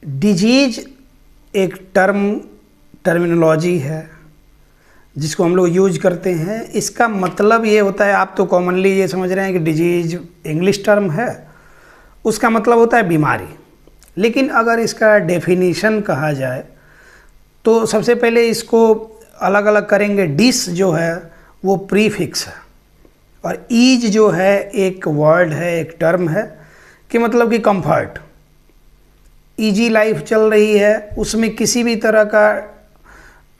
Disease एक terminology है जिसको हम लोग यूज करते हैं। इसका मतलब ये होता है, आप तो कॉमनली ये समझ रहे हैं कि डिजीज इंग्लिश टर्म है, उसका मतलब होता है बीमारी। लेकिन अगर इसका डेफिनीशन कहा जाए तो सबसे पहले इसको अलग अलग करेंगे। डिस जो है वो प्रीफिक्स है और ईज जो है एक वर्ड है, एक टर्म है कि मतलब कि कंफर्ट। ईजी लाइफ चल रही है, उसमें किसी भी तरह का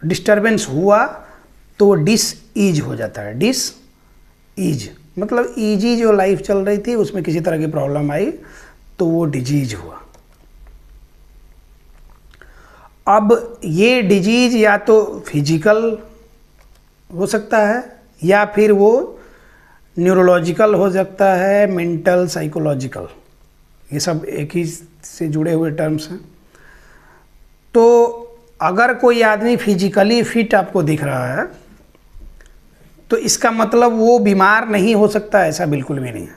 डिस्टरबेंस हुआ तो वो डिस ईज हो जाता है। डिस ईज मतलब ईजी जो लाइफ चल रही थी उसमें किसी तरह की प्रॉब्लम आई तो वो डिजीज हुआ। अब ये डिजीज या तो फिजिकल हो सकता है या फिर वो न्यूरोलॉजिकल हो सकता है, मेंटल, साइकोलॉजिकल, ये सब एक ही से जुड़े हुए टर्म्स हैं। तो अगर कोई आदमी फिजिकली फिट आपको दिख रहा है तो इसका मतलब वो बीमार नहीं हो सकता, ऐसा बिल्कुल भी नहीं है।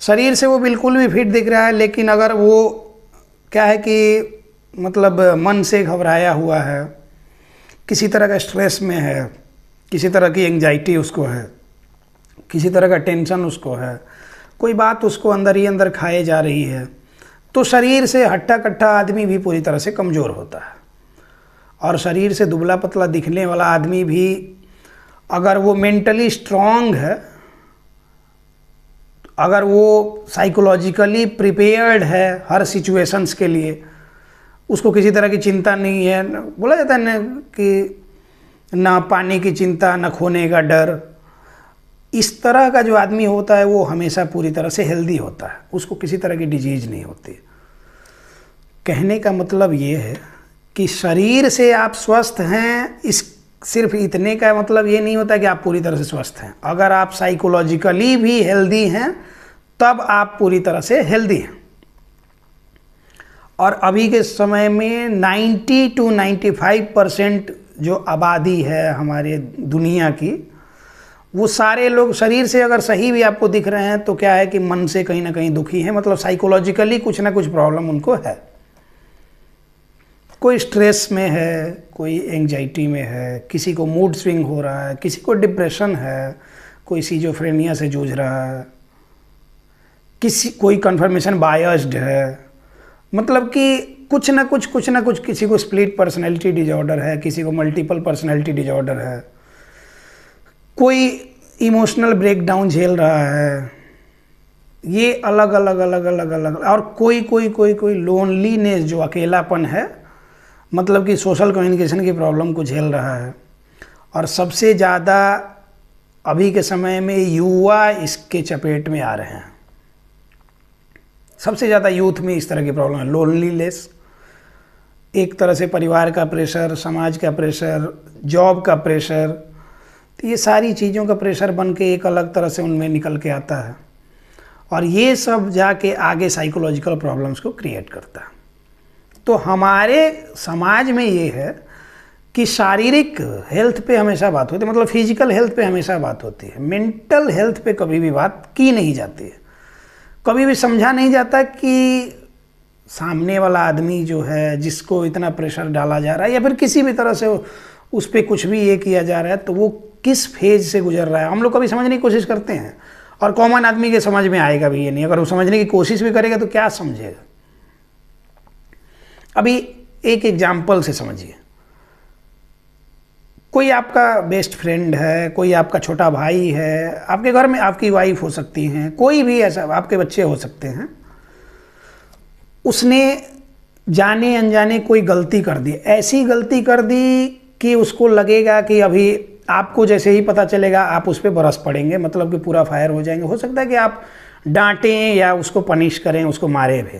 शरीर से वो बिल्कुल भी फिट दिख रहा है, लेकिन अगर वो क्या है कि मतलब मन से घबराया हुआ है, किसी तरह का स्ट्रेस में है, किसी तरह की एंजाइटी उसको है, किसी तरह का टेंशन उसको है, कोई बात उसको अंदर ही अंदर खाए जा रही है, तो शरीर से हट्टा कट्टा आदमी भी पूरी तरह से कमज़ोर होता है। और शरीर से दुबला पतला दिखने वाला आदमी भी अगर वो मेंटली स्ट्रांग है, अगर वो साइकोलॉजिकली प्रिपेयर्ड है हर सिचुएशंस के लिए, उसको किसी तरह की चिंता नहीं है, बोला जाता है ना कि ना पानी की चिंता, ना खोने का डर, इस तरह का जो आदमी होता है वो हमेशा पूरी तरह से हेल्दी होता है, उसको किसी तरह की डिजीज नहीं होती। कहने का मतलब ये है कि शरीर से आप स्वस्थ हैं, इस सिर्फ इतने का मतलब ये नहीं होता कि आप पूरी तरह से स्वस्थ हैं। अगर आप साइकोलॉजिकली भी हेल्दी हैं तब आप पूरी तरह से हेल्दी हैं। और अभी के समय में 90 to 95% जो आबादी है हमारे दुनिया की, वो सारे लोग शरीर से अगर सही भी आपको दिख रहे हैं तो क्या है कि मन से कहीं ना कहीं दुखी है, मतलब साइकोलॉजिकली कुछ ना कुछ प्रॉब्लम उनको है। कोई स्ट्रेस में है, कोई एंजाइटी में है, किसी को मूड स्विंग हो रहा है, किसी को डिप्रेशन है, कोई सिजोफ्रेनिया से जूझ रहा है, कोई कन्फर्मेशन बायस्ड है, मतलब कि कुछ ना कुछ किसी को स्प्लिट पर्सनैलिटी डिजॉर्डर है, किसी को मल्टीपल पर्सनैलिटी डिजॉर्डर है, कोई इमोशनल ब्रेकडाउन झेल रहा है, ये अलग अलग। और कोई लोनलीनेस जो अकेलापन है, मतलब कि सोशल कम्युनिकेशन की प्रॉब्लम को झेल रहा है। और सबसे ज़्यादा अभी के समय में युवा इसके चपेट में आ रहे हैं। सबसे ज़्यादा यूथ में इस तरह की प्रॉब्लम है, लोनलीनेस, एक तरह से परिवार का प्रेशर, समाज का प्रेशर, जॉब का प्रेशर, तो ये सारी चीज़ों का प्रेशर बन के एक अलग तरह से उनमें निकल के आता है और ये सब जाके आगे साइकोलॉजिकल प्रॉब्लम्स को क्रिएट करता है। तो हमारे समाज में ये है कि शारीरिक हेल्थ पे हमेशा बात होती है, मतलब फिजिकल हेल्थ पे हमेशा बात होती है, मेंटल हेल्थ पे कभी भी बात की नहीं जाती है। कभी भी समझा नहीं जाता कि सामने वाला आदमी जो है, जिसको इतना प्रेशर डाला जा रहा है या फिर किसी भी तरह से उस पर कुछ भी ये किया जा रहा है, तो वो किस फेज से गुजर रहा है, हम लोग कभी समझने की कोशिश करते हैं। और कॉमन आदमी के समझ में आएगा भी ये नहीं, अगर वो समझने की कोशिश भी करेगा तो क्या समझेगा। अभी एक एग्जाम्पल से समझिए, कोई आपका बेस्ट फ्रेंड है, कोई आपका छोटा भाई है, आपके घर में आपकी वाइफ हो सकती हैं, कोई भी ऐसा, आपके बच्चे हो सकते हैं, उसने जाने अनजाने कोई गलती कर दी, ऐसी गलती कर दी कि उसको लगेगा कि अभी आपको जैसे ही पता चलेगा आप उस पर बरस पड़ेंगे, मतलब कि पूरा फायर हो जाएंगे। हो सकता है कि आप डांटें या उसको पनिश करें, उसको मारे भी,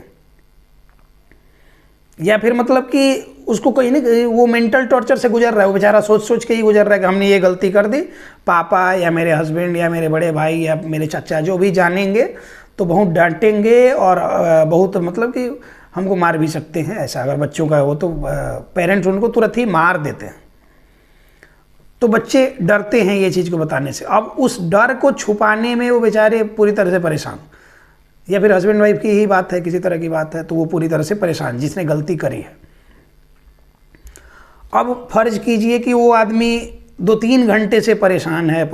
या फिर मतलब कि उसको कहीं ना कहीं वो मेंटल टॉर्चर से गुजर रहा है, वो बेचारा सोच के ही गुजर रहा है कि हमने ये गलती कर दी, पापा या मेरे हस्बैंड या मेरे बड़े भाई या मेरे चाचा जो भी जानेंगे तो बहुत डांटेंगे और बहुत मतलब कि हमको मार भी सकते हैं। ऐसा अगर बच्चों का हो तो पेरेंट्स उनको तुरंत ही मार देते हैं, तो बच्चे डरते हैं ये चीज़ को बताने से। अब उस डर को छुपाने में वो बेचारे पूरी तरह से परेशान, या फिर हस्बैंड वाइफ की ही बात है, किसी तरह की बात है, तो वो पूरी तरह से परेशान, जिसने गलती करी है। अब फर्ज कीजिए कि वो आदमी 2-3 घंटे से परेशान है,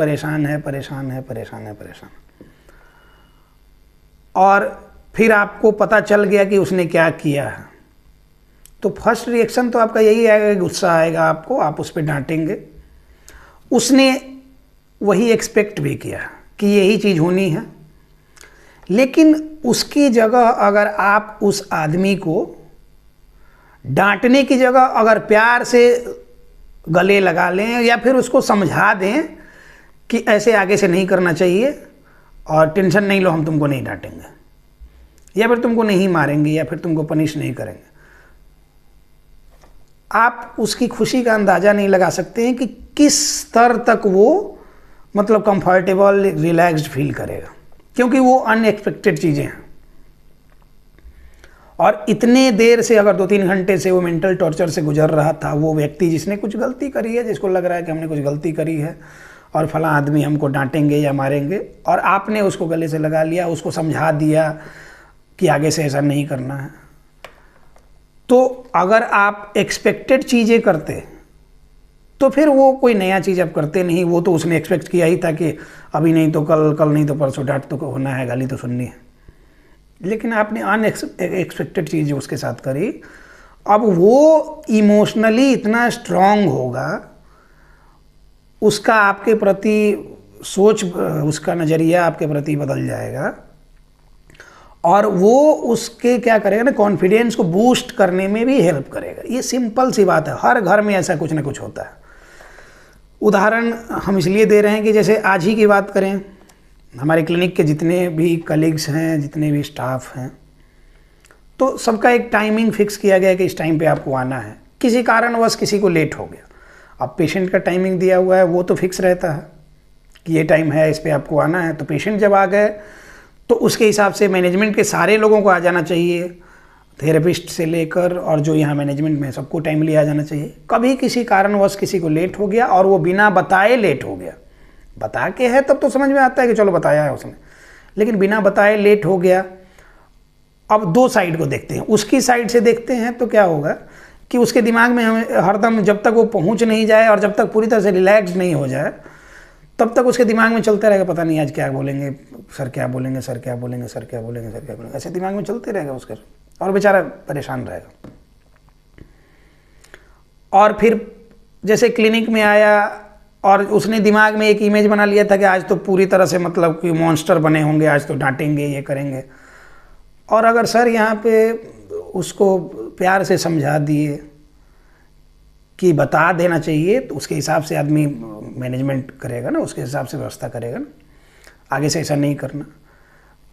और फिर आपको पता चल गया कि उसने क्या किया है, तो फर्स्ट रिएक्शन तो आपका यही आएगा, गुस्सा आएगा आपको, आप उस पर डांटेंगे। उसने वही एक्सपेक्ट भी किया कि यही चीज़ होनी है, लेकिन उसकी जगह अगर आप उस आदमी को डांटने की जगह अगर प्यार से गले लगा लें या फिर उसको समझा दें कि ऐसे आगे से नहीं करना चाहिए और टेंशन नहीं लो, हम तुमको नहीं डांटेंगे या फिर तुमको नहीं मारेंगे या फिर तुमको पनिश नहीं करेंगे, आप उसकी खुशी का अंदाज़ा नहीं लगा सकते हैं कि किस स्तर तक वो मतलब कंफर्टेबल, रिलैक्स्ड फील करेगा, क्योंकि वो अनएक्सपेक्टेड चीज़ें हैं। और इतने देर से अगर 2-3 घंटे से वो मेंटल टॉर्चर से गुजर रहा था, वो व्यक्ति जिसने कुछ गलती करी है, जिसको लग रहा है कि हमने कुछ गलती करी है और फला आदमी हमको डांटेंगे या मारेंगे, और आपने उसको गले से लगा लिया, उसको समझा दिया कि आगे से ऐसा नहीं करना है। तो अगर आप एक्सपेक्टेड चीज़ें करते तो फिर वो कोई नया चीज़ आप करते नहीं, वो तो उसने एक्सपेक्ट किया ही था कि अभी नहीं तो कल, कल नहीं तो परसों डांट तो होना है, गाली तो सुननी है, लेकिन आपने अनएक्सपेक्टेड चीज़ उसके साथ करी। अब वो इमोशनली इतना स्ट्रांग होगा, उसका आपके प्रति सोच, उसका नज़रिया आपके प्रति बदल जाएगा, और वो उसके क्या करेगा ना, कॉन्फिडेंस को बूस्ट करने में भी हेल्प करेगा। ये सिंपल सी बात है, हर घर में ऐसा कुछ ना कुछ होता है। उदाहरण हम इसलिए दे रहे हैं कि जैसे आज ही की बात करें, हमारे क्लिनिक के जितने भी कलीग्स हैं, जितने भी स्टाफ हैं, तो सबका एक टाइमिंग फिक्स किया गया कि इस टाइम पे आपको आना है। किसी कारणवश किसी को लेट हो गया, अब पेशेंट का टाइमिंग दिया हुआ है, वो तो फिक्स रहता है कि ये टाइम है, इस पर आपको आना है। तो पेशेंट जब आ गए तो उसके हिसाब से मैनेजमेंट के सारे लोगों को आ जाना चाहिए, थेरेपिस्ट से लेकर और जो यहाँ मैनेजमेंट में सबको टाइमली आ जाना चाहिए। कभी किसी कारणवश किसी को लेट हो गया और वो बिना बताए लेट हो गया, बता के है तब तो समझ में आता है कि चलो बताया है उसने, लेकिन बिना बताए लेट हो गया। अब दो साइड को देखते हैं, उसकी साइड से देखते हैं तो क्या होगा कि उसके दिमाग में हमें हरदम जब तक वो पहुंच नहीं जाए और जब तक पूरी तरह से रिलैक्स नहीं हो जाए तब तक उसके दिमाग में चलते रहेगा, पता नहीं आज क्या बोलेंगे सर, क्या बोलेंगे सर, क्या बोलेंगे सर, क्या बोलेंगे सर, क्या बोलेंगे, ऐसे दिमाग में चलते रहेगा उसके, और बेचारा परेशान रहेगा। और फिर जैसे क्लिनिक में आया और उसने दिमाग में एक इमेज बना लिया था कि आज तो पूरी तरह से मतलब कि मॉन्स्टर बने होंगे, आज तो डांटेंगे, ये करेंगे, और अगर सर यहाँ पे उसको प्यार से समझा दिए कि बता देना चाहिए, तो उसके हिसाब से आदमी मैनेजमेंट करेगा ना, उसके हिसाब से व्यवस्था करेगा ना, आगे से ऐसा नहीं करना,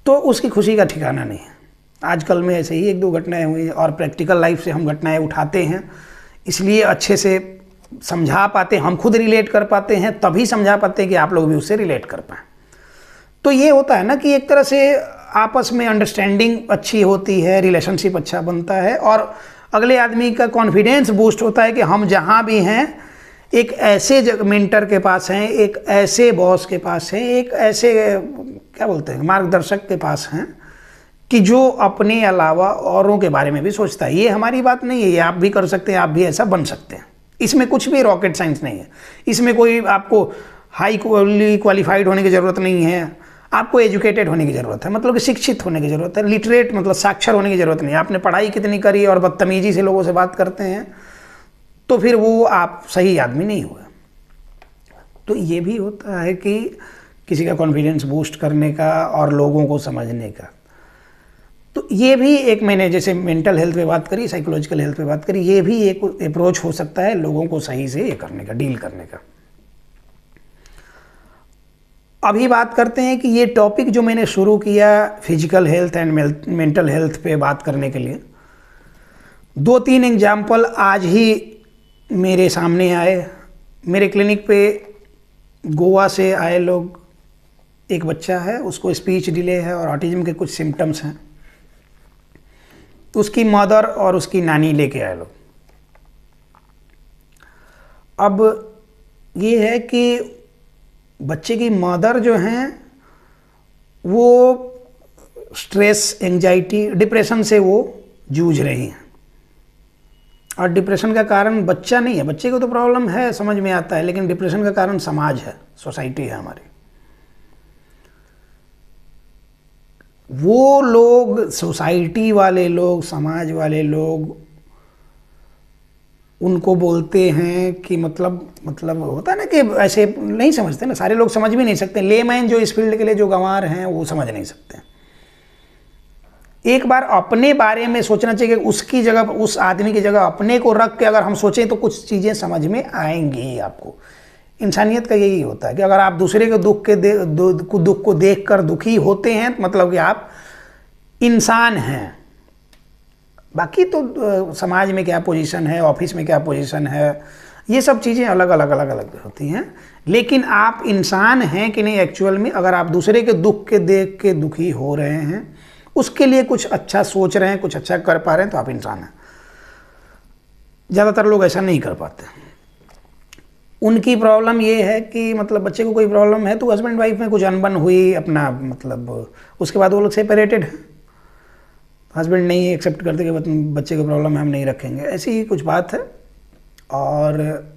तो उसकी खुशी का ठिकाना नहीं है। आजकल में ऐसे ही 1-2 घटनाएं हुई, और प्रैक्टिकल लाइफ से हम घटनाएं उठाते हैं, इसलिए अच्छे से समझा पाते हैं, हम खुद रिलेट कर पाते हैं, तभी समझा पाते हैं कि आप लोग भी उससे रिलेट कर पाएँ। तो ये होता है ना कि एक तरह से आपस में अंडरस्टैंडिंग अच्छी होती है, रिलेशनशिप अच्छा बनता है, और अगले आदमी का कॉन्फिडेंस बूस्ट होता है कि हम जहाँ भी हैं एक ऐसे मेंटर के पास हैं, एक ऐसे बॉस के पास हैं, एक ऐसे क्या बोलते हैं मार्गदर्शक के पास हैं कि जो अपने अलावा औरों के बारे में भी सोचता है। ये हमारी बात नहीं है, ये आप भी कर सकते हैं, आप भी ऐसा बन सकते हैं। इसमें कुछ भी रॉकेट साइंस नहीं है, इसमें कोई आपको हाई क्वालिफाइड होने की ज़रूरत नहीं है, आपको एजुकेटेड होने की ज़रूरत है, मतलब कि शिक्षित होने की ज़रूरत है, लिटरेट मतलब साक्षर होने की ज़रूरत नहीं है। आपने पढ़ाई कितनी करी और बदतमीजी से लोगों से बात करते हैं तो फिर वो आप सही आदमी नहीं हुए। तो ये भी होता है कि किसी का कॉन्फिडेंस बूस्ट करने का और लोगों को समझने का। तो ये भी एक, मैंने जैसे मेंटल हेल्थ पे बात करी, साइकोलॉजिकल हेल्थ पे बात करी, ये भी एक अप्रोच हो सकता है लोगों को सही से ये करने का, डील करने का। अभी बात करते हैं कि ये टॉपिक जो मैंने शुरू किया physical health and mental health पे बात करने के लिए, 2-3 एग्जाम्पल आज ही मेरे सामने आए। मेरे क्लिनिक पे गोवा से आए लोग, एक बच्चा है, उसको स्पीच डिले है और ऑटिज्म के कुछ सिम्टम्स हैं, तो उसकी मदर और उसकी नानी लेके आए लोग। अब ये है कि बच्चे की मदर जो हैं वो स्ट्रेस, एंजाइटी, डिप्रेशन से वो जूझ रही हैं। और डिप्रेशन का कारण बच्चा नहीं है, बच्चे को तो प्रॉब्लम है समझ में आता है, लेकिन डिप्रेशन का कारण समाज है, सोसाइटी है हमारी। वो लोग, सोसाइटी वाले लोग, समाज वाले लोग उनको बोलते हैं कि मतलब होता है ना कि ऐसे नहीं समझते ना, सारे लोग समझ भी नहीं सकते। लेमैन जो इस फील्ड के लिए जो गंवार हैं वो समझ नहीं सकते। एक बार अपने बारे में सोचना चाहिए कि उसकी जगह, उस आदमी की जगह अपने को रख के अगर हम सोचें तो कुछ चीज़ें समझ में आएंगी आपको। इंसानियत का यही होता है कि अगर आप दूसरे के दुख को देख कर दुखी होते हैं तो मतलब कि आप इंसान हैं। बाकी तो समाज में क्या पोजीशन है, ऑफिस में क्या पोजीशन है, ये सब चीज़ें अलग अलग होती हैं, लेकिन आप इंसान हैं कि नहीं एक्चुअल में। अगर आप दूसरे के दुख के देख के दुखी हो रहे हैं, उसके लिए कुछ अच्छा सोच रहे हैं, कुछ अच्छा कर पा रहे हैं, तो आप इंसान हैं। ज़्यादातर लोग ऐसा नहीं कर पाते। उनकी प्रॉब्लम ये है कि मतलब बच्चे को कोई प्रॉब्लम है तो हस्बैंड वाइफ में कुछ अनबन हुई अपना, मतलब उसके बाद वो लोग सेपरेटेड हैं। हस्बैंड नहीं एक्सेप्ट करते कि बच्चे को प्रॉब्लम है, हम नहीं रखेंगे, ऐसी ही कुछ बात है। और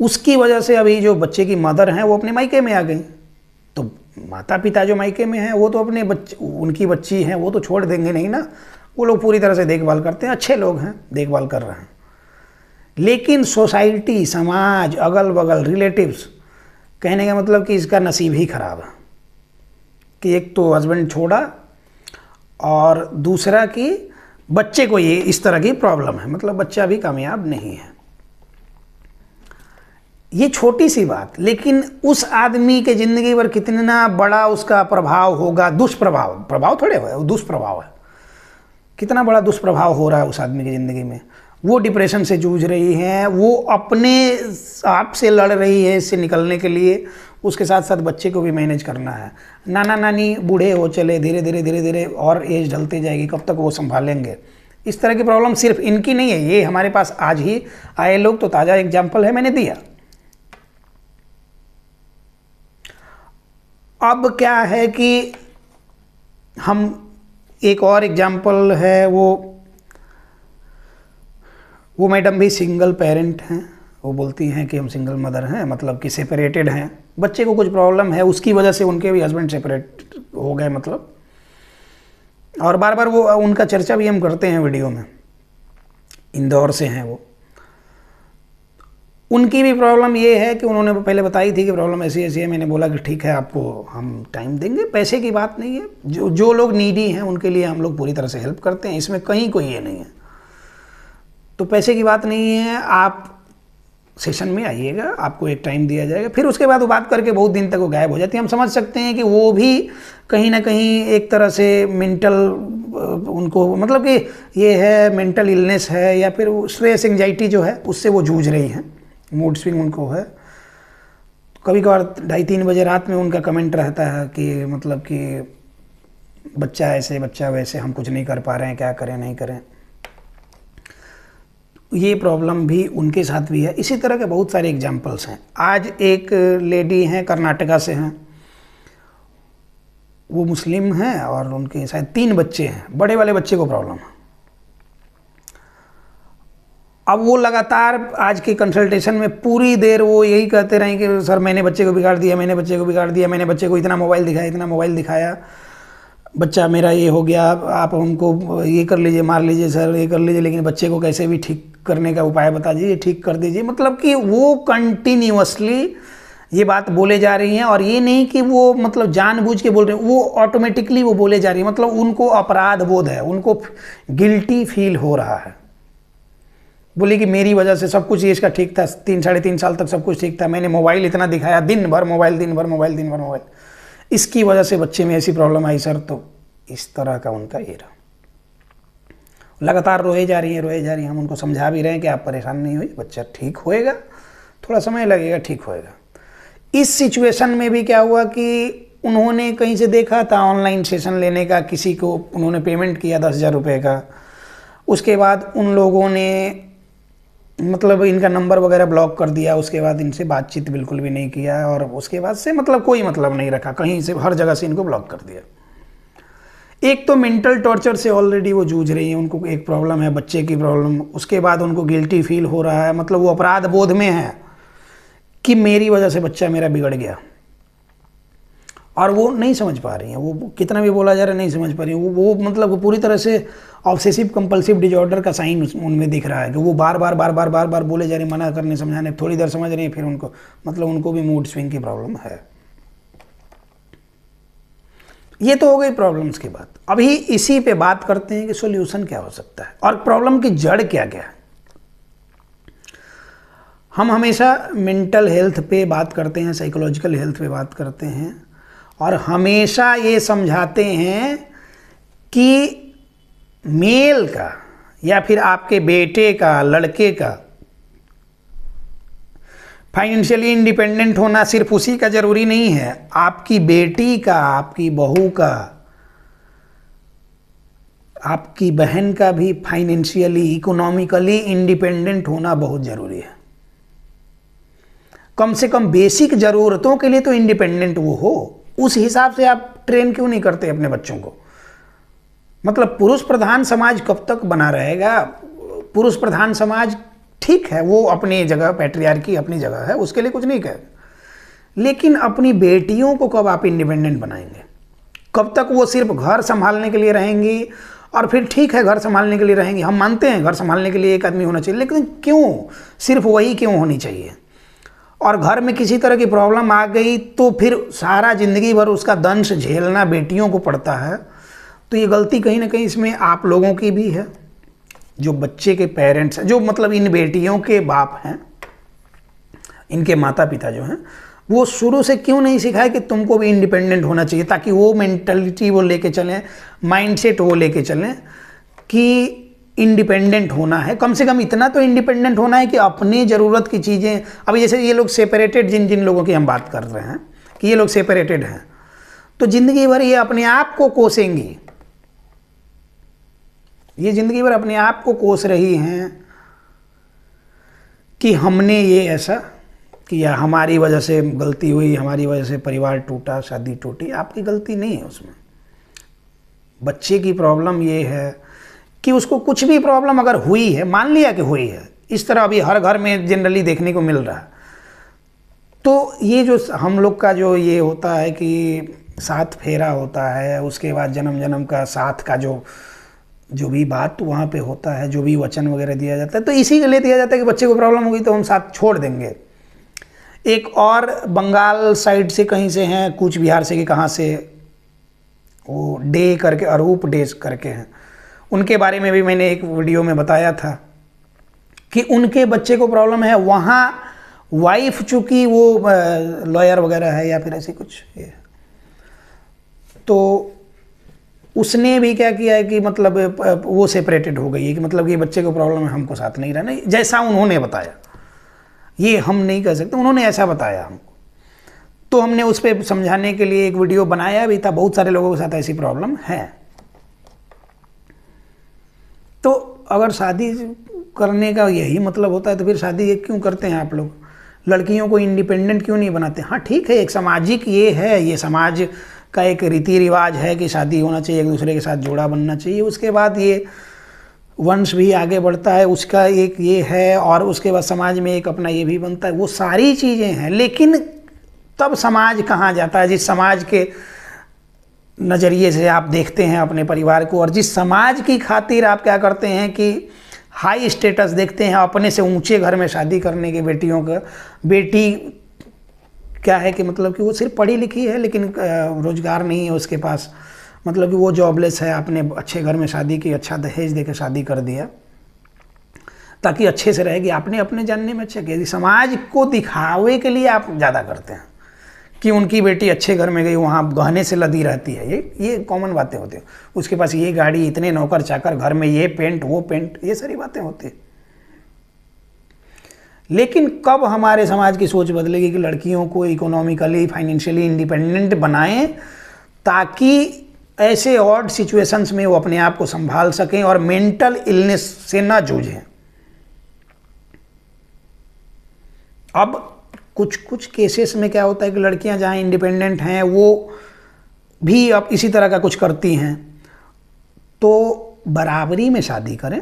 उसकी वजह से अभी जो बच्चे की मदर हैं वो अपने मायके में आ गई। तो माता पिता जो मायके में हैं वो तो अपने बच्चे, उनकी बच्ची हैं, वो तो छोड़ देंगे नहीं ना। वो लोग पूरी तरह से देखभाल करते हैं, अच्छे लोग हैं, देखभाल कर रहे हैं। लेकिन सोसाइटी, समाज, अगल बगल, रिलेटिव्स, कहने का मतलब कि इसका नसीब ही खराब है कि एक तो हस्बैंड छोड़ा और दूसरा कि बच्चे को ये इस तरह की प्रॉब्लम है, मतलब बच्चा भी कामयाब नहीं है। ये छोटी सी बात, लेकिन उस आदमी के ज़िंदगी पर कितना बड़ा उसका प्रभाव होगा, दुष्प्रभाव, प्रभाव थोड़े है, दुष्प्रभाव है, कितना बड़ा दुष्प्रभाव हो रहा है उस आदमी की ज़िंदगी में। वो डिप्रेशन से जूझ रही हैं, वो अपने आप से लड़ रही है इससे निकलने के लिए, उसके साथ साथ बच्चे को भी मैनेज करना है। नाना नानी बूढ़े हो चले, धीरे धीरे और एज ढलती जाएगी, कब तक वो संभालेंगे। इस तरह की प्रॉब्लम सिर्फ इनकी नहीं है, ये हमारे पास आज ही आए लोग तो ताज़ा एग्जाम्पल है, मैंने दिया। अब क्या है कि हम एक और एग्जाम्पल है, वो मैडम भी सिंगल पेरेंट हैं। वो बोलती हैं कि हम सिंगल मदर हैं, मतलब कि सेपरेटेड हैं, बच्चे को कुछ प्रॉब्लम है, उसकी वजह से उनके भी हस्बैंड सेपरेट हो गए मतलब। और बार बार वो उनका चर्चा भी हम करते हैं वीडियो में। इंदौर से हैं वो। उनकी भी प्रॉब्लम ये है कि उन्होंने पहले बताई थी कि प्रॉब्लम ऐसी ऐसी है। मैंने बोला कि ठीक है, आपको हम टाइम देंगे, पैसे की बात नहीं है। जो लोग नीडी हैं उनके लिए हम लोग पूरी तरह से हेल्प करते हैं, इसमें कहीं कोई ये नहीं है। तो पैसे की बात नहीं है, आप सेशन में आइएगा, आपको एक टाइम दिया जाएगा। फिर उसके बाद वो बात करके बहुत दिन तक वो गायब हो जाती है। हम समझ सकते हैं कि वो भी कहीं ना कहीं एक तरह से मेंटल, उनको मतलब कि ये है मेंटल इलनेस है, या फिर स्ट्रेस, एंजाइटी जो है उससे वो जूझ रही हैं, मूड स्विंग उनको है। कभी कभार 2:30-3 बजे रात में उनका कमेंट रहता है कि मतलब कि बच्चा ऐसे, बच्चा वैसे, हम कुछ नहीं कर पा रहे हैं, क्या करें नहीं करें। ये प्रॉब्लम भी उनके साथ भी है। इसी तरह के बहुत सारे एग्जाम्पल्स हैं। आज एक लेडी हैं, कर्नाटका से हैं, वो मुस्लिम हैं और उनके शायद 3 बच्चे हैं, बड़े वाले बच्चे को प्रॉब्लम है। अब वो लगातार आज के कंसल्टेशन में पूरी देर वो यही कहते रहे कि सर मैंने बच्चे को बिगाड़ दिया, मैंने बच्चे को बिगाड़ दिया, मैंने बच्चे को इतना मोबाइल दिखाया, इतना मोबाइल दिखाया, बच्चा मेरा ये हो गया, आप हमको ये कर लीजिए, मार लीजिए सर, ये कर लीजिए, लेकिन बच्चे को कैसे भी ठीक करने का उपाय बता दीजिए, ठीक कर दीजिए। मतलब कि वो कंटिन्यूअसली ये बात बोले जा रही हैं। और ये नहीं कि वो मतलब जानबूझ के बोल रहे हैं, वो ऑटोमेटिकली वो बोले जा रही है। मतलब उनको अपराध बोध है, उनको गिल्टी फील हो रहा है। बोले कि मेरी वजह से सब कुछ ये इसका ठीक था, 3-3.5 साल तक सब कुछ ठीक था, मैंने मोबाइल इतना दिखाया, दिन भर मोबाइल, दिन भर मोबाइल, दिन भर मोबाइल, इसकी वजह से बच्चे में ऐसी प्रॉब्लम आई सर। तो इस तरह का उनका ये रहा। लगातार रोए जा रही हैं। हम उनको समझा भी रहे हैं कि आप परेशान नहीं होइए, बच्चा ठीक होएगा, थोड़ा समय लगेगा, ठीक होएगा। इस सिचुएशन में भी क्या हुआ कि उन्होंने कहीं से देखा था ऑनलाइन सेशन लेने का, किसी को उन्होंने पेमेंट किया 10,000 रुपये का। उसके बाद उन लोगों ने मतलब इनका नंबर वगैरह ब्लॉक कर दिया। उसके बाद इनसे बातचीत बिल्कुल भी नहीं किया, और उसके बाद से मतलब कोई मतलब नहीं रखा, कहीं से हर जगह से इनको ब्लॉक कर दिया। एक तो मेंटल टॉर्चर से ऑलरेडी वो जूझ रही हैं, उनको एक प्रॉब्लम है, बच्चे की प्रॉब्लम, उसके बाद उनको गिल्टी फील हो रहा है, मतलब वो अपराध बोध में है कि मेरी वजह से बच्चा मेरा बिगड़ गया, और वो नहीं समझ पा रही हैं। वो कितना भी बोला जा रहा है नहीं समझ पा रही हैं। वो मतलब वो पूरी तरह से ऑब्सेसिव कंपल्सिव डिजॉर्डर का साइन उनमें दिख रहा है कि वो बार बार बोले जा रहे, मना करने समझाने, थोड़ी देर समझ रही हैं, फिर उनको मतलब उनको भी मूड स्विंग की प्रॉब्लम है। ये तो हो गई प्रॉब्लम्स की बात। अभी इसी पे बात करते हैं कि सॉल्यूशन क्या हो सकता है और प्रॉब्लम की जड़ क्या क्या है। हम हमेशा मेंटल हेल्थ पे बात करते हैं, साइकोलॉजिकल हेल्थ पे बात करते हैं, और हमेशा ये समझाते हैं कि मेल का या फिर आपके बेटे का, लड़के का फाइनेंशियली इंडिपेंडेंट होना सिर्फ उसी का ज़रूरी नहीं है, आपकी बेटी का, आपकी बहू का, आपकी बहन का भी फाइनेंशियली, इकोनॉमिकली इंडिपेंडेंट होना बहुत ज़रूरी है। कम से कम बेसिक ज़रूरतों के लिए तो इंडिपेंडेंट वो हो। उस हिसाब से आप ट्रेन क्यों नहीं करते अपने बच्चों को? मतलब पुरुष प्रधान समाज कब तक बना रहेगा? पुरुष प्रधान समाज ठीक है, वो अपनी जगह, पैट्रियार्की अपनी जगह है, उसके लिए कुछ नहीं कहेगा, लेकिन अपनी बेटियों को कब आप इंडिपेंडेंट बनाएंगे? कब तक वो सिर्फ घर संभालने के लिए रहेंगी? और फिर ठीक है, घर संभालने के लिए रहेंगी, हम मानते हैं घर संभालने के लिए एक आदमी होना चाहिए, लेकिन क्यों सिर्फ वही क्यों होनी चाहिए? और घर में किसी तरह की प्रॉब्लम आ गई तो फिर सारा ज़िंदगी भर उसका दंश झेलना बेटियों को पड़ता है। तो ये गलती कहीं ना कहीं इसमें आप लोगों की भी है, जो बच्चे के पेरेंट्स हैं, जो मतलब इन बेटियों के बाप हैं, इनके माता पिता जो हैं, वो शुरू से क्यों नहीं सिखाए कि तुमको भी इंडिपेंडेंट होना चाहिए, ताकि वो मेंटलिटी वो लेके चलें, माइंडसेट वो लेके चलें कि इंडिपेंडेंट होना है। कम से कम इतना तो इंडिपेंडेंट होना है कि अपनी ज़रूरत की चीज़ें, अभी जैसे ये लोग सेपरेटेड, जिन लोगों की हम बात कर रहे हैं कि ये लोग सेपरेटेड हैं, तो ज़िंदगी भर ये अपने आप को कोसेंगी, ये ज़िंदगी भर अपने आप को कोस रही हैं कि हमने ये ऐसा किया, हमारी वजह से गलती हुई, हमारी वजह से परिवार टूटा, शादी टूटी। आपकी गलती नहीं है उसमें। बच्चे की प्रॉब्लम ये है कि उसको कुछ भी प्रॉब्लम अगर हुई है, मान लिया कि हुई है, इस तरह अभी हर घर में जनरली देखने को मिल रहा है, तो ये जो हम लोग का जो ये होता है कि साथ फेरा होता है, उसके बाद जन्म जन्म का साथ का जो भी बात वहाँ पे होता है, जो भी वचन वगैरह दिया जाता है, तो इसी के लिए दिया जाता है कि बच्चे को प्रॉब्लम होगी तो हम साथ छोड़ देंगे। एक और बंगाल साइड से कहीं से हैं, कूच बिहार से कि कहाँ से, वो डे करके, अरूप डे करके हैं, उनके बारे में भी मैंने एक वीडियो में बताया था कि उनके बच्चे को प्रॉब्लम है। वहाँ वाइफ चूँकि वो लॉयर वगैरह है या फिर ऐसे कुछ, ये तो उसने भी क्या किया है कि मतलब वो सेपरेटेड हो गई है कि मतलब कि बच्चे को प्रॉब्लम है, हमको साथ नहीं रहना, जैसा उन्होंने बताया, ये हम नहीं कह सकते, उन्होंने ऐसा बताया हमको। तो हमने उस पर समझाने के लिए एक वीडियो बनाया भी था। बहुत सारे लोगों के साथ ऐसी प्रॉब्लम है। तो अगर शादी करने का यही मतलब होता है तो फिर शादी क्यों करते हैं आप लोग? लड़कियों को इंडिपेंडेंट क्यों नहीं बनाते? हाँ ठीक है, एक सामाजिक ये है, ये समाज का एक रीति रिवाज है कि शादी होना चाहिए, एक दूसरे के साथ जोड़ा बनना चाहिए, उसके बाद ये वंश भी आगे बढ़ता है, उसका एक ये है, और उसके बाद समाज में एक अपना ये भी बनता है, वो सारी चीज़ें हैं। लेकिन तब समाज कहाँ जाता है? जिस समाज के नज़रिए से आप देखते हैं अपने परिवार को, और जिस समाज की खातिर आप क्या करते हैं कि हाई स्टेटस देखते हैं, अपने से ऊंचे घर में शादी करने की बेटियों का, बेटी क्या है कि मतलब कि वो सिर्फ पढ़ी लिखी है लेकिन रोज़गार नहीं है उसके पास, मतलब कि वो जॉबलेस है, आपने अच्छे घर में शादी की, अच्छा दहेज देकर शादी कर दिया ताकि अच्छे से रहेगी, आपने अपने जानने में अच्छा किया। समाज को दिखावे के लिए आप ज़्यादा करते हैं कि उनकी बेटी अच्छे घर में गई, वहाँ गहने से लदी रहती है, ये कॉमन बातें होती हैं, उसके पास ये गाड़ी, इतने नौकर चाकर, घर में ये पेंट वो पेंट, ये सारी बातें होती हैं। लेकिन कब हमारे समाज की सोच बदलेगी कि लड़कियों को इकोनॉमिकली, फाइनेंशियली इंडिपेंडेंट बनाएं ताकि ऐसे ऑड सिचुएशंस में वो अपने आप को संभाल सकें और मेंटल इलनेस से ना जूझें। अब कुछ केसेस में क्या होता है कि लड़कियां जहां इंडिपेंडेंट हैं वो भी अब इसी तरह का कुछ करती हैं, तो बराबरी में शादी करें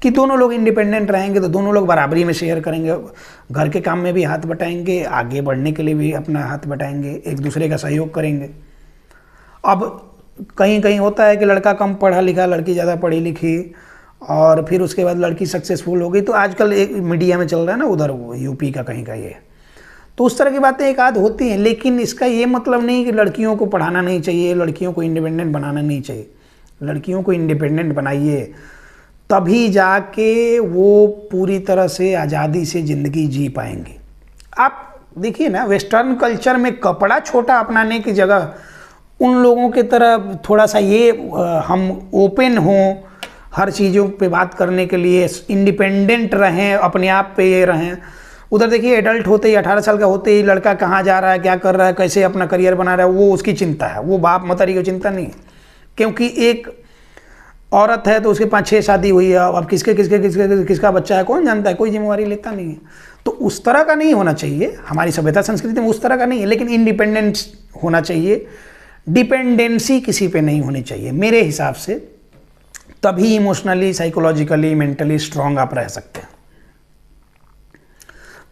कि दोनों लोग इंडिपेंडेंट रहेंगे तो दोनों लोग बराबरी में शेयर करेंगे, घर के काम में भी हाथ बटाएंगे, आगे बढ़ने के लिए भी अपना हाथ बटाएंगे, एक दूसरे का सहयोग करेंगे। अब कहीं कहीं होता है कि लड़का कम पढ़ा लिखा, लड़की ज़्यादा पढ़ी लिखी, और फिर उसके बाद लड़की सक्सेसफुल हो गई, तो आजकल एक मीडिया में चल रहा है ना उधर यूपी का कहीं का ये, तो उस तरह की बातें एक आध होती हैं। लेकिन इसका ये मतलब नहीं कि लड़कियों को पढ़ाना नहीं चाहिए, लड़कियों को इंडिपेंडेंट बनाना नहीं चाहिए। लड़कियों को इंडिपेंडेंट बनाइए, तभी जाके वो पूरी तरह से आज़ादी से ज़िंदगी जी पाएंगी। आप देखिए ना, वेस्टर्न कल्चर में कपड़ा छोटा अपनाने की जगह उन लोगों की तरह थोड़ा सा ये हम ओपन हों हर चीज़ों पे बात करने के लिए, इंडिपेंडेंट रहें, अपने आप पे ये रहें। उधर देखिए एडल्ट होते ही 18 साल का होते ही लड़का कहाँ जा रहा है, क्या कर रहा है, कैसे अपना करियर बना रहा है, वो उसकी चिंता है, वो बाप मतारी की चिंता नहीं है। क्योंकि एक औरत है तो उसके 5-6 शादी हुई है, अब किसका बच्चा है कौन जानता है, कोई जिम्मेवारी लेता नहीं है। तो उस तरह का नहीं होना चाहिए, हमारी सभ्यता संस्कृति में उस तरह का नहीं है, लेकिन इंडिपेंडेंस होना चाहिए, डिपेंडेंसी किसी पे नहीं होनी चाहिए मेरे हिसाब से। तभी इमोशनली, साइकोलॉजिकली, मेंटली स्ट्रांग आप रह सकते हैं।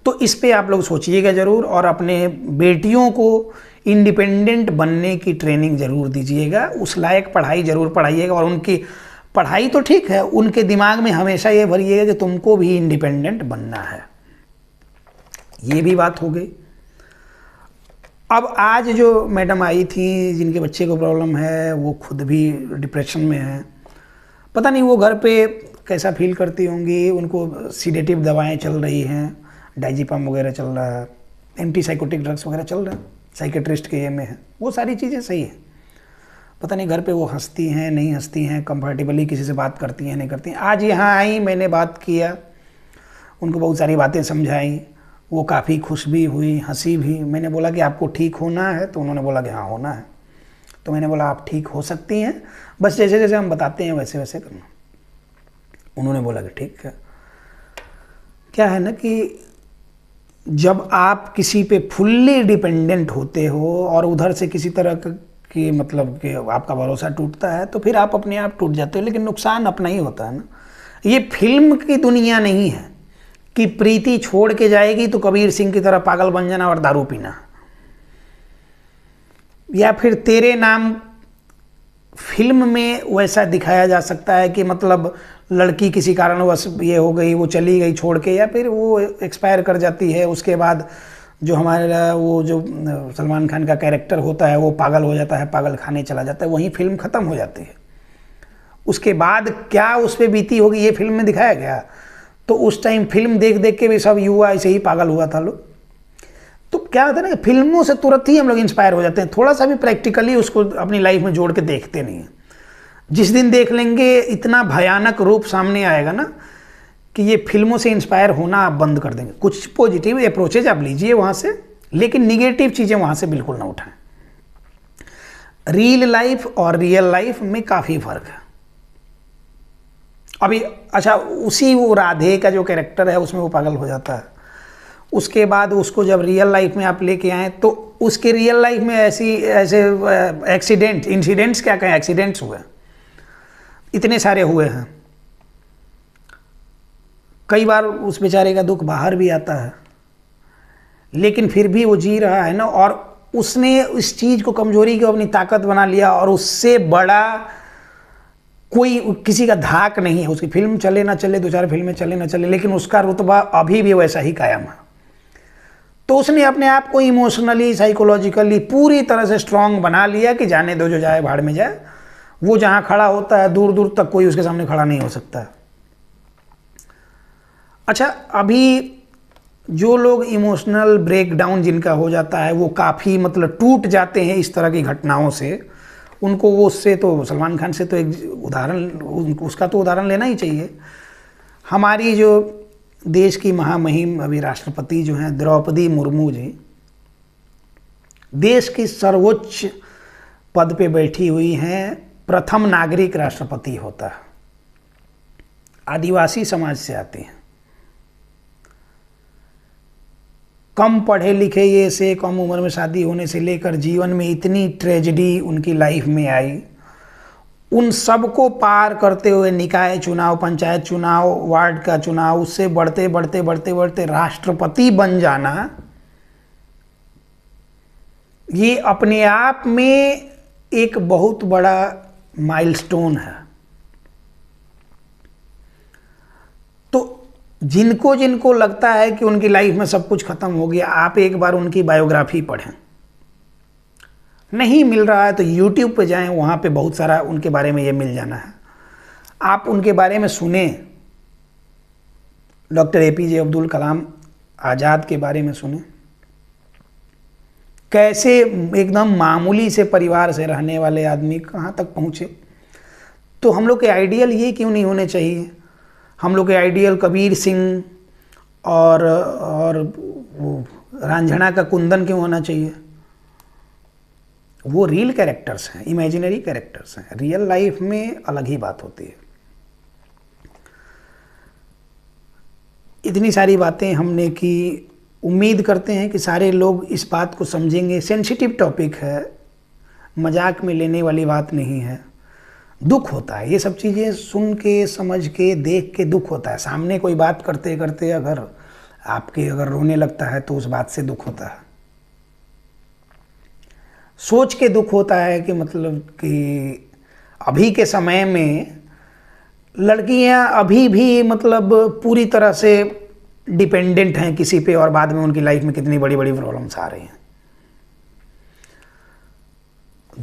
तो इस पे आप लोग सोचिएगा ज़रूर, और अपने बेटियों को इंडिपेंडेंट बनने की ट्रेनिंग ज़रूर दीजिएगा, उस लायक पढ़ाई ज़रूर पढ़ाइएगा। और उनकी पढ़ाई तो ठीक है, उनके दिमाग में हमेशा ये भरिएगा कि तुमको भी इंडिपेंडेंट बनना है। ये भी बात हो गई। अब आज जो मैडम आई थी जिनके बच्चे को प्रॉब्लम है, वो खुद भी डिप्रेशन में है, पता नहीं वो घर पे कैसा फील करती होंगी। उनको सीडेटिव दवाएं चल रही हैं, डाइजिपम वगैरह चल रहा है, एंटीसाइकोटिक ड्रग्स वगैरह चल रहे हैं, साइकेट्रिस्ट के ये में है, वो सारी चीज़ें सही है। पता नहीं घर पे वो हंसती हैं नहीं हंसती हैं, कंफर्टेबली किसी से बात करती हैं नहीं करती हैं। आज यहाँ आई, मैंने बात किया, उनको बहुत सारी बातें समझाई, वो काफ़ी खुश भी हुई, हंसी भी। मैंने बोला कि आपको ठीक होना है, तो उन्होंने बोला कि हाँ होना है। तो मैंने बोला आप ठीक हो सकती हैं, बस जैसे जैसे हम बताते हैं वैसे वैसे करना। उन्होंने बोला कि ठीक है। क्या है ना कि जब आप किसी पे फुल्ली डिपेंडेंट होते हो और उधर से किसी तरह की मतलब कि आपका भरोसा टूटता है, तो फिर आप अपने आप टूट जाते हो, लेकिन नुकसान अपना ही होता है ना। ये फिल्म की दुनिया नहीं है कि प्रीति छोड़ के जाएगी तो कबीर सिंह की तरह पागल बन जाना और दारू पीना, या फिर तेरे नाम फिल्म में वैसा दिखाया जा सकता है कि मतलब लड़की किसी कारणवश ये हो गई, वो चली गई छोड़ के, या फिर वो एक्सपायर कर जाती है, उसके बाद जो हमारा वो जो सलमान खान का कैरेक्टर होता है वो पागल हो जाता है, पागल खाने चला जाता है, वहीं फिल्म ख़त्म हो जाती है। उसके बाद क्या उस पर बीती होगी ये फिल्म में दिखाया गया। तो उस टाइम फिल्म देख देख के भी सब युवा ऐसे ही पागल हुआ था लोग। तो क्या होता है ना कि फिल्मों से तुरंत ही हम लोग इंस्पायर हो जाते हैं, थोड़ा सा भी प्रैक्टिकली उसको अपनी लाइफ में जोड़ के देखते नहीं हैं। जिस दिन देख लेंगे इतना भयानक रूप सामने आएगा ना कि ये फिल्मों से इंस्पायर होना आप बंद कर देंगे। कुछ पॉजिटिव अप्रोचेज आप लीजिए वहाँ से, लेकिन निगेटिव चीज़ें वहाँ से बिल्कुल ना उठाएं। रियल लाइफ और रियल लाइफ में काफ़ी फ़र्क है। अभी अच्छा, उसी वो राधे का जो कैरेक्टर है उसमें वो पागल हो जाता है, उसके बाद उसको जब रियल लाइफ में आप लेके आए तो उसके रियल लाइफ में ऐसे इंसिडेंट्स क्या कहें, एक्सीडेंट्स हुए, इतने सारे हुए हैं। कई बार उस बेचारे का दुख बाहर भी आता है, लेकिन फिर भी वो जी रहा है ना, और उसने इस चीज़ को, कमजोरी को अपनी ताकत बना लिया, और उससे बड़ा कोई किसी का धाक नहीं है। उसकी फिल्म चले ना चले, 2-4 फिल्में चले ना चले, लेकिन उसका रुतबा अभी भी वैसा ही कायम है। तो उसने अपने आप को इमोशनली, साइकोलॉजिकली पूरी तरह से स्ट्रांग बना लिया कि जाने दो, जो जाए भाड़ में जाए। वो जहाँ खड़ा होता है दूर दूर तक कोई उसके सामने खड़ा नहीं हो सकता। अच्छा, अभी जो लोग इमोशनल ब्रेकडाउन जिनका हो जाता है, वो काफ़ी मतलब टूट जाते हैं इस तरह की घटनाओं से, उनको वो उससे तो सलमान खान से तो एक उदाहरण, उसका तो उदाहरण लेना ही चाहिए। हमारी जो देश की महामहिम अभी राष्ट्रपति जो हैं द्रौपदी मुर्मू जी, देश की सर्वोच्च पद पे बैठी हुई हैं, प्रथम नागरिक राष्ट्रपति होता है, आदिवासी समाज से आती हैं, कम पढ़े लिखे ये से, कम उम्र में शादी होने से लेकर जीवन में इतनी ट्रेजेडी उनकी लाइफ में आई, उन सब को पार करते हुए निकाय चुनाव, पंचायत चुनाव, वार्ड का चुनाव, उससे बढ़ते बढ़ते बढ़ते बढ़ते राष्ट्रपति बन जाना, ये अपने आप में एक बहुत बड़ा माइलस्टोन है। तो जिनको जिनको लगता है कि उनकी लाइफ में सब कुछ खत्म हो गया, आप एक बार उनकी बायोग्राफी पढ़ें। नहीं मिल रहा है तो YouTube पे जाएं, वहाँ पे बहुत सारा उनके बारे में ये मिल जाना है। आप उनके बारे में सुने, डॉक्टर APJ अब्दुल कलाम आज़ाद के बारे में सुने, कैसे एकदम मामूली से परिवार से रहने वाले आदमी कहाँ तक पहुँचे। तो हम लोग के आइडियल ये क्यों नहीं होने चाहिए? हम लोग के आइडियल कबीर सिंह और वो रांझना का कुंदन क्यों होना चाहिए? वो रियल कैरेक्टर्स हैं, इमेजिनरी कैरेक्टर्स हैं। रियल लाइफ में अलग ही बात होती है। इतनी सारी बातें हमने की, उम्मीद करते हैं कि सारे लोग इस बात को समझेंगे। सेंसिटिव टॉपिक है, मजाक में लेने वाली बात नहीं है। दुख होता है ये सब चीज़ें सुन के, समझ के, देख के दुख होता है। सामने कोई बात करते करते अगर रोने लगता है तो उस बात से दुख होता है। सोच के दुख होता है कि मतलब कि अभी के समय में लड़कियां अभी भी मतलब पूरी तरह से डिपेंडेंट हैं किसी पे, और बाद में उनकी लाइफ में कितनी बड़ी बड़ी प्रॉब्लम्स आ रही हैं।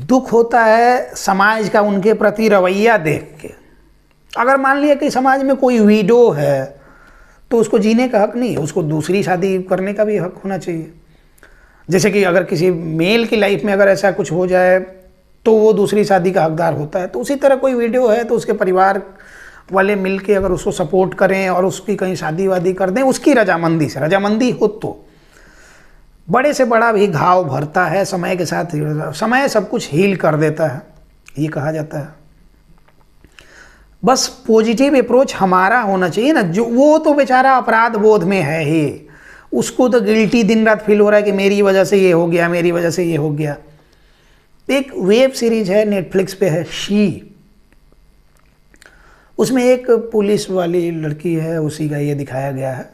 दुख होता है समाज का उनके प्रति रवैया देख के। अगर मान लिया कि समाज में कोई विडो है तो उसको जीने का हक नहीं है, उसको दूसरी शादी करने का भी हक होना चाहिए। जैसे कि अगर किसी मेल की लाइफ में अगर ऐसा कुछ हो जाए तो वो दूसरी शादी का हकदार होता है, तो उसी तरह कोई वीडियो है तो उसके परिवार वाले मिलके अगर उसको सपोर्ट करें और उसकी कहीं शादी वादी कर दें, उसकी रजामंदी से, रजामंदी हो तो बड़े से बड़ा भी घाव भरता है। समय के साथ समय सब कुछ हील कर देता है, ये कहा जाता है। बस पॉजिटिव अप्रोच हमारा होना चाहिए ना। जो वो तो बेचारा अपराध बोध में है ही, उसको तो गिल्टी दिन रात फील हो रहा है कि मेरी वजह से ये हो गया, मेरी वजह से ये हो गया। एक वेब सीरीज है, नेटफ्लिक्स पे है, शी। उसमें एक पुलिस वाली लड़की है, उसी का ये दिखाया गया है।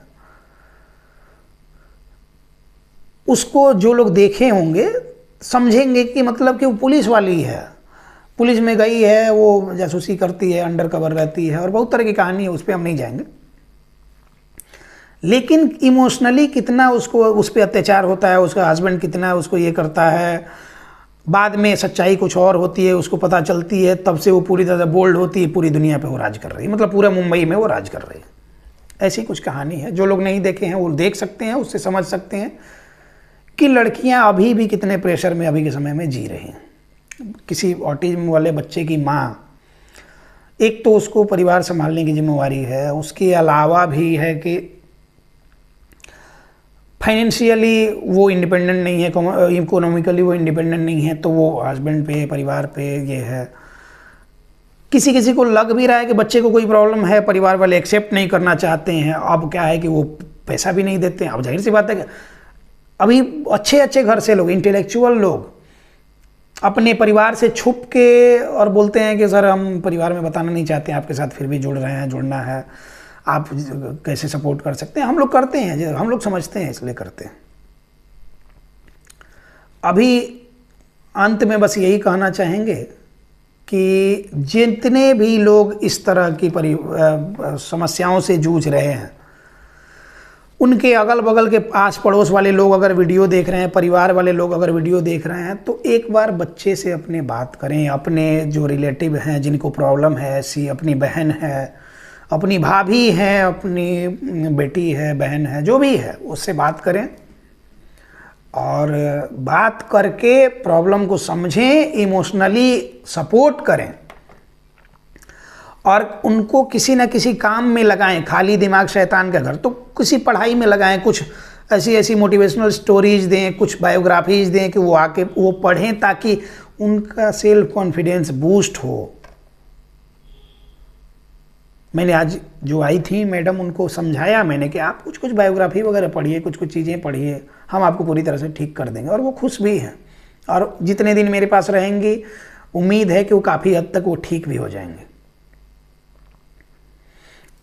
उसको जो लोग देखे होंगे समझेंगे कि मतलब कि वो पुलिस वाली है, पुलिस में गई है, वो जासूसी करती है, अंडर कवर रहती है, और बहुत तरह की कहानी है, उस पर हम नहीं जाएंगे। लेकिन इमोशनली कितना उसको उस पर अत्याचार होता है, उसका हस्बैंड कितना उसको ये करता है, बाद में सच्चाई कुछ और होती है, उसको पता चलती है, तब से वो पूरी तरह बोल्ड होती है, पूरी दुनिया पे वो राज कर रही है, मतलब पूरा मुंबई में वो राज कर रही है। ऐसी कुछ कहानी है। जो लोग नहीं देखे हैं वो देख सकते हैं, उससे समझ सकते हैं कि लड़कियां अभी भी कितने प्रेशर में अभी के समय में जी रही हैं। किसी ऑटिज्म वाले बच्चे की माँ, एक तो उसको परिवार संभालने की जिम्मेवारी है, उसके अलावा भी है कि फाइनेंशियली वो इंडिपेंडेंट नहीं है, इकोनॉमिकली वो इंडिपेंडेंट नहीं है, तो वो हस्बैंड पे, परिवार पे ये है। किसी किसी को लग भी रहा है कि बच्चे को कोई प्रॉब्लम है, परिवार वाले एक्सेप्ट नहीं करना चाहते हैं। अब क्या है कि वो पैसा भी नहीं देते हैं। अब जाहिर सी बात है कि अभी अच्छे अच्छे घर से लोग, इंटेलेक्चुअल लोग अपने परिवार से छुप के और बोलते हैं कि सर हम परिवार में बताना नहीं चाहते, आपके साथ फिर भी जुड़ रहे हैं, जुड़ना है, आप कैसे सपोर्ट कर सकते हैं। हम लोग करते हैं, हम लोग समझते हैं, इसलिए करते हैं। अभी अंत में बस यही कहना चाहेंगे कि जितने भी लोग इस तरह की समस्याओं से जूझ रहे हैं, उनके अगल बगल के आस पड़ोस वाले लोग अगर वीडियो देख रहे हैं, परिवार वाले लोग अगर वीडियो देख रहे हैं, तो एक बार बच्चे से अपने बात करें। अपने जो रिलेटिव हैं जिनको प्रॉब्लम है ऐसी, अपनी बहन है, अपनी भाभी है, अपनी बेटी है, बहन है, जो भी है, उससे बात करें और बात करके प्रॉब्लम को समझें, इमोशनली सपोर्ट करें और उनको किसी न किसी काम में लगाएं। खाली दिमाग शैतान का घर, तो किसी पढ़ाई में लगाएं, कुछ ऐसी ऐसी मोटिवेशनल स्टोरीज दें, कुछ बायोग्राफीज दें कि वो आके वो पढ़ें, ताकि उनका सेल्फ कॉन्फिडेंस बूस्ट हो। मैंने आज जो आई थी मैडम, उनको समझाया मैंने कि आप कुछ कुछ बायोग्राफी वगैरह पढ़िए, कुछ कुछ चीज़ें पढ़िए, हम आपको पूरी तरह से ठीक कर देंगे। और वो खुश भी हैं, और जितने दिन मेरे पास रहेंगी उम्मीद है कि वो काफ़ी हद तक वो ठीक भी हो जाएंगे।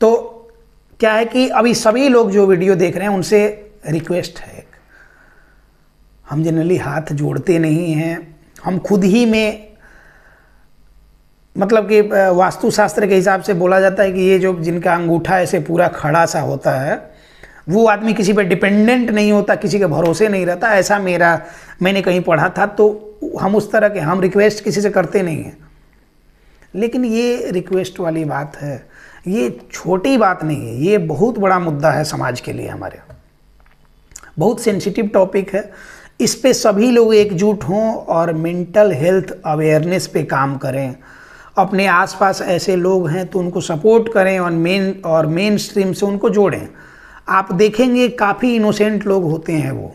तो क्या है कि अभी सभी लोग जो वीडियो देख रहे हैं उनसे रिक्वेस्ट है, हम जनरली हाथ जोड़ते नहीं हैं, हम खुद ही में मतलब कि वास्तुशास्त्र के हिसाब से बोला जाता है कि ये जो जिनका अंगूठा ऐसे पूरा खड़ा सा होता है वो आदमी किसी पे डिपेंडेंट नहीं होता, किसी के भरोसे नहीं रहता, ऐसा मैंने कहीं पढ़ा था। तो हम उस तरह के हम रिक्वेस्ट किसी से करते नहीं हैं। लेकिन ये रिक्वेस्ट वाली बात है, ये छोटी बात नहीं है, ये बहुत बड़ा मुद्दा है समाज के लिए, हमारे बहुत सेंसिटिव टॉपिक है। इस पे सभी लोग एकजुट हों और मेंटल हेल्थ अवेयरनेस पे काम करें। अपने आसपास ऐसे लोग हैं तो उनको सपोर्ट करें और मेन स्ट्रीम से उनको जोड़ें। आप देखेंगे काफ़ी इनोसेंट लोग होते हैं वो,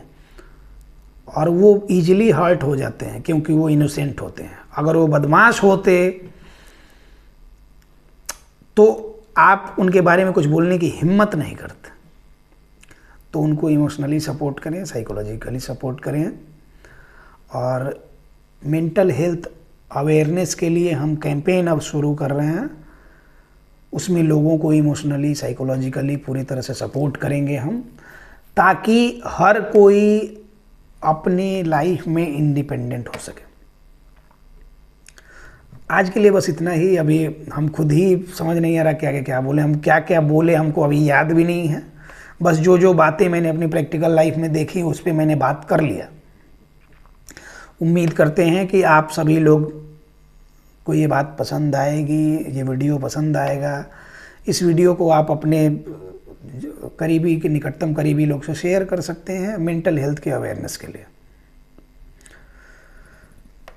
और वो इजीली हर्ट हो जाते हैं क्योंकि वो इनोसेंट होते हैं। अगर वो बदमाश होते तो आप उनके बारे में कुछ बोलने की हिम्मत नहीं करते। तो उनको इमोशनली सपोर्ट करें, साइकोलॉजिकली सपोर्ट करें। और मेंटल हेल्थ अवेयरनेस के लिए हम कैंपेन अब शुरू कर रहे हैं, उसमें लोगों को इमोशनली साइकोलॉजिकली पूरी तरह से सपोर्ट करेंगे हम, ताकि हर कोई अपने लाइफ में इंडिपेंडेंट हो सके। आज के लिए बस इतना ही। अभी हम खुद ही समझ नहीं आ रहा क्या क्या बोले, हम क्या क्या बोले हमको अभी याद भी नहीं है। बस जो जो बातें मैंने अपनी प्रैक्टिकल लाइफ में देखी उस पर मैंने बात कर लिया। उम्मीद करते हैं कि आप सभी लोग को ये बात पसंद आएगी, ये वीडियो पसंद आएगा। इस वीडियो को आप अपने करीबी के निकटतम करीबी लोग से शेयर कर सकते हैं मेंटल हेल्थ के अवेयरनेस के लिए।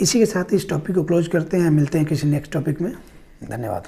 इसी के साथ इस टॉपिक को क्लोज करते हैं, मिलते हैं किसी नेक्स्ट टॉपिक में। धन्यवाद।